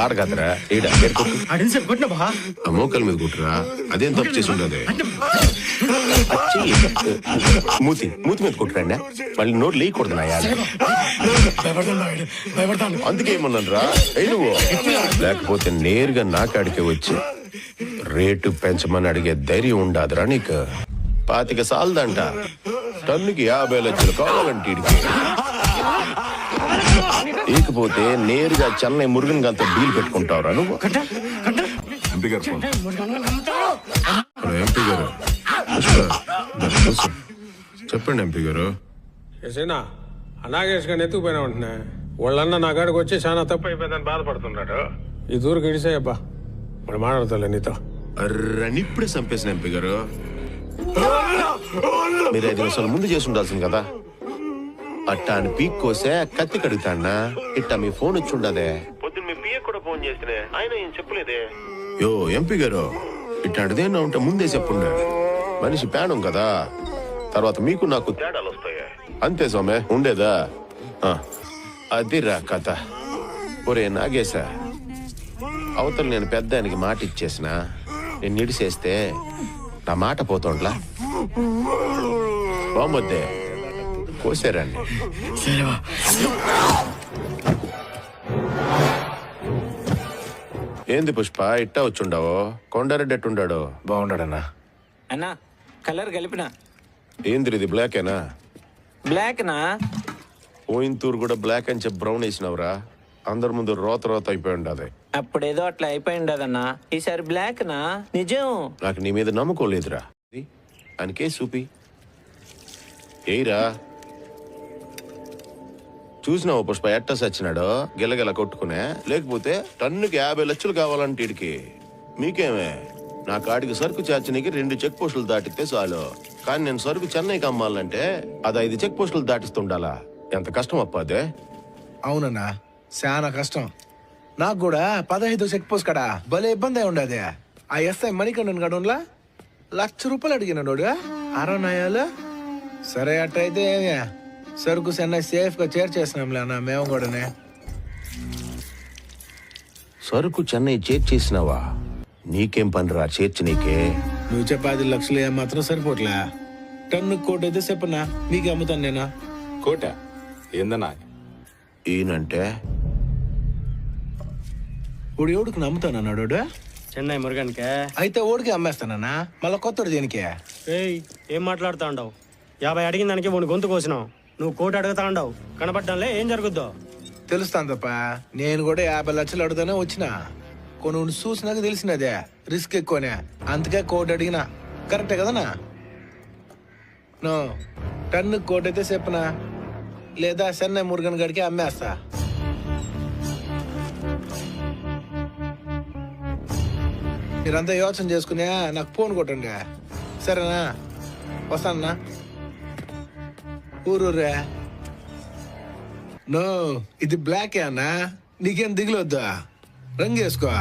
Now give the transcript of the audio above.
ఆడగదరా మోకల మీద కుట్టురా. అదేం తప్పు చేసి ఉండదు. మూతి మీద కుట్టురండి. మళ్ళీ నోట్లు లేయకూడదు నాయా. అందుకే ఏమన్నాను రా నువ్వు. లేకపోతే నేరుగా నాకాడికే వచ్చి రేటు పెంచమని అడిగే ధైర్యం ఉండదురా నీకు. 25 సాలదంట. టన్నుకి 50 లక్షలు కావాలంటే ఇకపోతే నేరుగా చెన్నై మురుగన్ గంత డీల్ పెట్టుకుంటావురా నువ్వు. ఎంపీ గారు చెప్పండి ఎంపీ గారు. ఏసేనా అనాగేష్ గారిని ఎత్తుకుపోయినా ఉంటున్నా. వాళ్ళన్న నా కాడికి వచ్చి చాలా తప్పు అయిపోయిందని బాధపడుతున్నాడు. ఈ దూరకు ఇడిసాయబ్బా, మరి మాట్లాడతాలే నీతో. ఇప్పుడే చంపేసిన ఎంపీ గారు. మీరు 5 నిమిషాలు ముందు చేసి ఉండాల్సింది కదా. అట్టా అని పీక్ కోసే కత్తి కడుగుతాన్నా. ఇట్టా మీ ఫోన్ వచ్చి ఉండదే. పొద్దున్న మీ పిఏ కూడా ఫోన్ చేస్తే ఆయన ఏం చెప్పలేదే. యో ఎంపీ గారు, ఇట్లాంటిదేనా ఉంటే ముందే చెప్పుండే. మనిషి పేడం కదా, తర్వాత మీకు నాకు తేడాలు వస్తాయి. అంతే సోమే ఉండేదా. అదిరా కథ. ఒరే నాగేశా, అవతల నేను పెద్ద ఆయనకి మాట ఇచ్చేసిన. నేను ఇడిసేస్తే నా మాట పోతుండ్లా. బాగుందే కోసారండి. ఏంది పుష్ప ఇట్టా వచ్చుండవు? కొండారెడ్డి ఎట్టుండాడు? బాగుండాడన్నా. అన్నా కలర్ కలిపిన. ఏంది ఇది బ్లాకేనా? బ్లాక్నా? పోయింతూరు కూడా బ్లాక్ అని చెప్పి బ్రౌన్ వేసినవరా. అందరి ముందు రోత అయిపోయి ఉండదు. అప్పుడేదో అట్లా అయిపోయి ఉండదన్నా. ఈసారి బ్లాక్నా? నిజం. నాకు నీ మీద నమ్మకం లేదురా. ఆయనకే చూపి ఏయిరా. చూసినావు పుష్ప ఎట్టా సచ్చినాడో గిలగిల కొట్టుకునే. లేకపోతే టన్నుకి 50 లక్షలు కావాలంటే ఇడికి. మీకేమే నా కాడికి సరుకు చేర్చనీకి 2 చెక్ పోస్టులు దాటితే చాలు. కానీ నేను సరుకు చెన్నైకి అమ్మాలంటే అది 5 చెక్ పోస్టులు దాటిస్తుండాలా. ఎంత కష్టం అప్ప అదే. అవునన్నా, చాలా కష్టం. నాకు కూడా 15 చెక్ పోస్ట్ కాడా భలే ఇబ్బంది అయి ఉండదే. ఆ ఎస్ఐ మణికండన్ గడున్లా ₹1,00,000 అడిగినాడు. అరనాయాలు సరే అట్టయితే సరుకు చెన్నై సేఫ్ గా చేర్చేసినాంలే అన్న. మేము కూడానే సరుకు చెన్నై చేర్చేసినావా? నీకేం పనిరా చేర్చి నీకే. నువ్వు చెప్పే 10 లక్షలు ఏమాత్రం సరిపోట్లే. టన్ను కోట అయితే చెప్పనా నీకే అమ్ముతాను నేనా. కోట ఏందన్నా? ఈయనంటే ఓడి ఓడికి నమ్ముతానన్నాడు. చెన్నై మురుగన్కే అయితే ఓడికి అమ్మేస్తానన్నా. మళ్ళీ కొత్తడు దేనికే? ఏం మాట్లాడుతా ఉండవు? 50 అడిగిన దానికి 3 గొంతు కోసినావు. నువ్వు కోటి అడుగుతా ఉండవు. కనపడ్డంలే ఏం జరుగుద్దో తెలుస్తాను తప్ప. నేను కూడా 50 లక్షలు అడుగుతానే వచ్చిన. కొన్ని చూసినాక తెలిసినదే రిస్క్ ఎక్కువనే. అందుకే కోటి అడిగినా. కరెక్టే కదనా? నో టన్ను కోటి అయితే చెప్పనా, లేదా చెన్నై మురుగన్ గడికి అమ్మేస్తా. మీరంతా యోచన చేసుకునే నాకు ఫోన్ కొట్టండి సరేనా? వస్తానన్నా. ఊరూరే. నో ఇది బ్లాకే అన్నా. నీకేం దిగులొద్దా, రంగు వేసుకో.